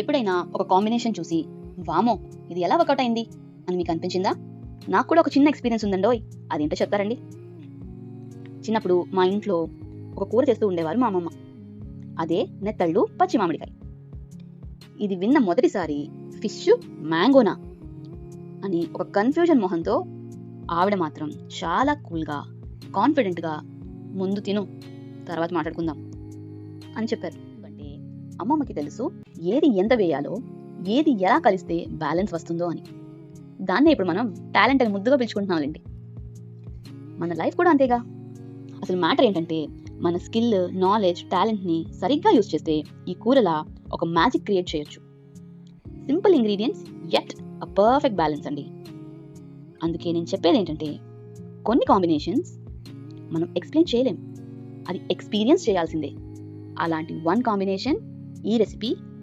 ఎప్పుడైనా ఒక కాంబినేషన్ చూసి వామో ఇది ఎలా వర్కౌట్ అయింది అని మీకు అనిపించిందా? నాకు కూడా ఒక చిన్న ఎక్స్పీరియన్స్ ఉందండోయ్. అదేంటో చెప్తారండి. చిన్నప్పుడు మా ఇంట్లో ఒక కూర చేస్తూ ఉండేవారు మా అమ్మమ్మ. అదే నెత్తళ్ళు పచ్చి మామిడికాయ. ఇది విన్న మొదటిసారి ఫిష్ మ్యాంగోనా అని ఒక కన్ఫ్యూజన్ మొహంతో ఆవిడ మాత్రం చాలా కూల్గా కాన్ఫిడెంట్గా ముందు తిను తర్వాత మాట్లాడుకుందాం అని చెప్పారు. అంటే అమ్మమ్మకి తెలుసు ఏది ఎంత వేయాలో, ఏది ఎలా కలిస్తే బ్యాలెన్స్ వస్తుందో అని. దాన్నే ఇప్పుడు మనం టాలెంట్ అని ముద్దుగా పిలుచుకుంటున్నామండి. మన లైఫ్ కూడా అంతేగా. అసలు మ్యాటర్ ఏంటంటే మన స్కిల్, నాలెడ్జ్, టాలెంట్ని సరిగ్గా యూజ్ చేస్తే ఈ కూరలా ఒక మ్యాజిక్ క్రియేట్ చేయొచ్చు. Simple ingredients yet a perfect balance అండి. అందుకే నేను చెప్పేది ఏంటంటే కొన్ని కాంబినేషన్స్ మనం ఎక్స్ప్లెయిన్ చేయలేం, అది ఎక్స్పీరియన్స్ చేయాల్సిందే. అలాంటి వన్ కాంబినేషన్ ఈ రెసిపీ